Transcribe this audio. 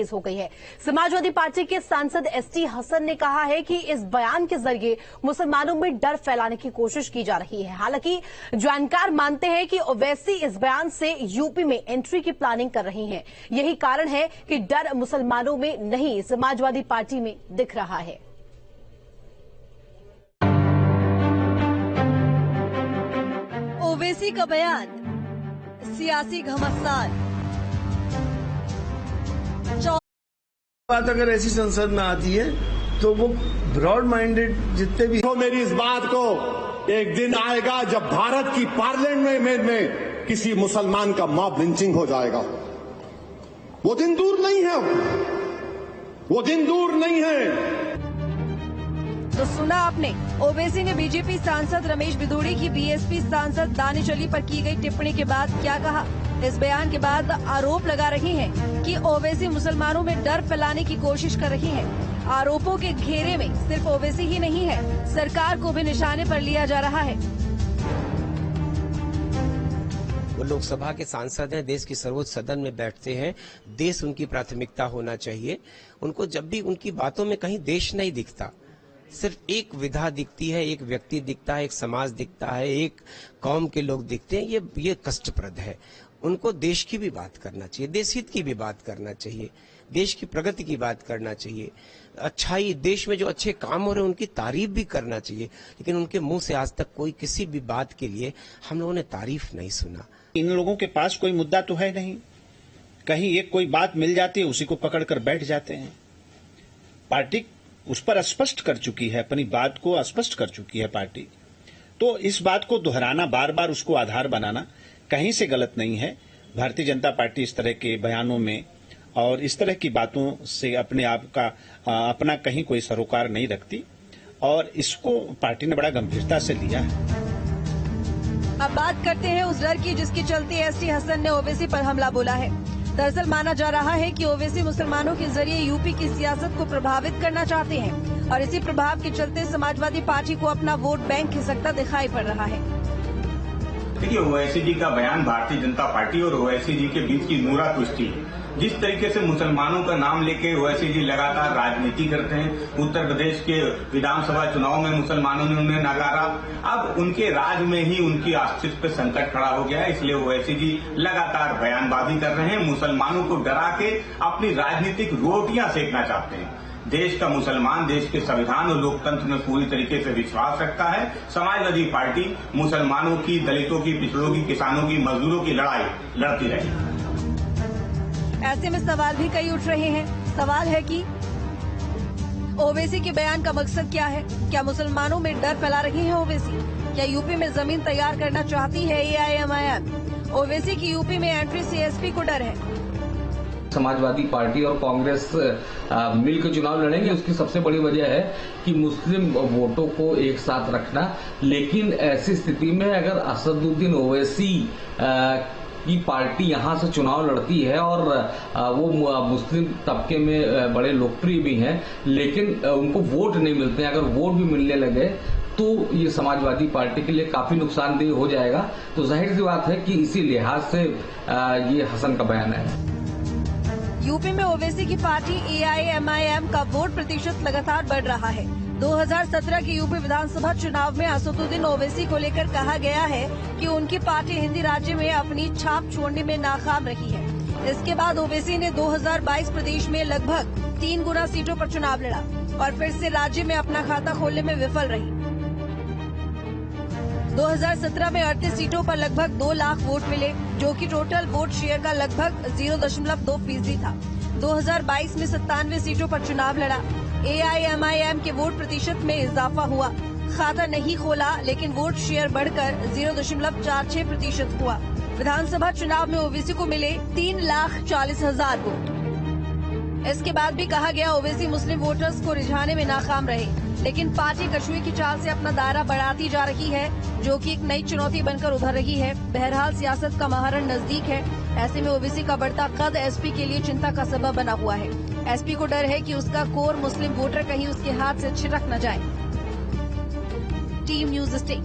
हो गई है। समाजवादी पार्टी के सांसद एसटी हसन ने कहा है कि इस बयान के जरिए मुसलमानों में डर फैलाने की कोशिश की जा रही है। हालांकि जानकार मानते हैं कि ओवैसी इस बयान से यूपी में एंट्री की प्लानिंग कर रही हैं। यही कारण है कि डर मुसलमानों में नहीं, समाजवादी पार्टी में दिख रहा है। ओवैसी का बयान सियासी घमासान। बात अगर ऐसी संसद में आती है तो वो ब्रॉड माइंडेड जितने भी तो मेरी इस बात को एक दिन आएगा जब भारत की पार्लियामेंट में किसी मुसलमान का मॉब लिंचिंग हो जाएगा। वो दिन दूर नहीं है, वो दिन दूर नहीं है। तो सुना आपने, ओवैसी ने बीजेपी सांसद रमेश बिधूड़ी की बीएसपी सांसद दानिश अली पर की गई टिप्पणी के बाद क्या कहा। इस बयान के बाद आरोप लगा रही हैं कि ओवैसी मुसलमानों में डर फैलाने की कोशिश कर रही हैं। आरोपों के घेरे में सिर्फ ओवैसी ही नहीं है, सरकार को भी निशाने पर लिया जा रहा है। वो लोकसभा के सांसद हैं, देश की सर्वोच्च सदन में बैठते हैं, देश उनकी प्राथमिकता होना चाहिए। उनको जब भी उनकी बातों में कहीं देश नहीं दिखता, सिर्फ एक विधा दिखती है, एक व्यक्ति दिखता है, एक समाज दिखता है, एक कौम के लोग दिखते हैं, ये कष्टप्रद है। उनको देश की भी बात करना चाहिए, देश हित की भी बात करना चाहिए, देश की प्रगति की बात करना चाहिए, अच्छाई देश में जो अच्छे काम हो रहे हैं उनकी तारीफ भी करना चाहिए। लेकिन उनके मुंह से आज तक कोई किसी भी बात के लिए हम लोगों ने तारीफ नहीं सुना। इन लोगों के पास कोई मुद्दा तो है नहीं, कहीं एक कोई बात मिल जाती है उसी को पकड़कर बैठ जाते हैं। पार्टी उस पर स्पष्ट कर चुकी है, अपनी बात को स्पष्ट कर चुकी है पार्टी। तो इस बात को दोहराना, बार बार उसको आधार बनाना कहीं से गलत नहीं है। भारतीय जनता पार्टी इस तरह के बयानों में और इस तरह की बातों से अपने आप का अपना कहीं कोई सरोकार नहीं रखती और इसको पार्टी ने बड़ा गंभीरता से लिया है। अब बात करते हैं उस डर की जिसके चलते एसटी हसन ने ओवैसी पर हमला बोला है। दरअसल माना जा रहा है कि ओवैसी मुसलमानों के जरिए यूपी की सियासत को प्रभावित करना चाहते हैं और इसी प्रभाव के चलते समाजवादी पार्टी को अपना वोट बैंक खिसकता दिखाई पड़ रहा है। देखिए, ओवैसी जी का बयान भारतीय जनता पार्टी और ओवैसी जी के बीच की नूरा कुश्ती है। जिस तरीके से मुसलमानों का नाम लेके ओवैसी जी लगातार राजनीति करते हैं, उत्तर प्रदेश के विधानसभा चुनाव में मुसलमानों ने उन्हें नकारा, अब उनके राज में ही उनकी अस्तित्व पे संकट खड़ा हो गया है। इसलिए ओवैसी जी लगातार बयानबाजी कर रहे हैं, मुसलमानों को डरा के अपनी राजनीतिक रोटियां सेकना चाहते हैं। देश का मुसलमान देश के संविधान और लोकतंत्र में पूरी तरीके से विश्वास रखता है। समाजवादी पार्टी मुसलमानों की, दलितों की, पिछड़ों की, किसानों की, मजदूरों की लड़ाई लड़ती रहेगी। ऐसे में सवाल भी कई उठ रहे हैं। सवाल है कि ओवैसी के बयान का मकसद क्या है? क्या मुसलमानों में डर फैला रही है ओवैसी? क्या यूपी में जमीन तैयार करना चाहती है एआईएमआईएम? ओवैसी की यूपी में एंट्री से एसपी को डर है। समाजवादी पार्टी और कांग्रेस मिलकर चुनाव लड़ेंगे, उसकी सबसे बड़ी वजह है कि मुस्लिम वोटों को एक साथ रखना। लेकिन ऐसी स्थिति में अगर असदुद्दीन ओवैसी की पार्टी यहां से चुनाव लड़ती है और वो मुस्लिम तबके में बड़े लोकप्रिय भी हैं, लेकिन उनको वोट नहीं मिलते हैं, अगर वोट भी मिलने लगे तो ये समाजवादी पार्टी के लिए काफी नुकसानदेह हो जाएगा। तो जाहिर सी बात है कि इसी लिहाज से ये हसन का बयान है। यूपी में ओवैसी की पार्टी एआईएमआईएम का वोट प्रतिशत लगातार बढ़ रहा है। 2017 के यूपी विधानसभा चुनाव में असदुद्दीन ओवैसी को लेकर कहा गया है कि उनकी पार्टी हिंदी राज्य में अपनी छाप छोड़ने में नाकाम रही है। इसके बाद ओवैसी ने 2022 प्रदेश में लगभग 3 गुना सीटों पर चुनाव लड़ा और फिर से राज्य में अपना खाता खोलने में विफल रही। 2017 में 38 सीटों पर लगभग 2 लाख वोट मिले, जो कि टोटल वोट शेयर का लगभग 0.2% था। 2022 में 97 सीटों पर चुनाव लड़ा। एआईएमआईएम के वोट प्रतिशत में इजाफा हुआ, खाता नहीं खोला, लेकिन वोट शेयर बढ़कर 0.46% हुआ। विधानसभा चुनाव में ओवैसी को मिले 3,40,000 वोट। इसके बाद भी कहा गया ओवैसी मुस्लिम वोटर्स को रिझाने में नाकाम रहे, लेकिन पार्टी कछुए की चाल से अपना दायरा बढ़ाती जा रही है, जो कि एक नई चुनौती बनकर उभर रही है। बहरहाल सियासत का महारण नजदीक है। ऐसे में ओवैसी का बढ़ता कद एसपी के लिए चिंता का सबब बना हुआ है। एसपी को डर है कि उसका कोर मुस्लिम वोटर कहीं उसके हाथ से छिटक न जाए। Team news stay.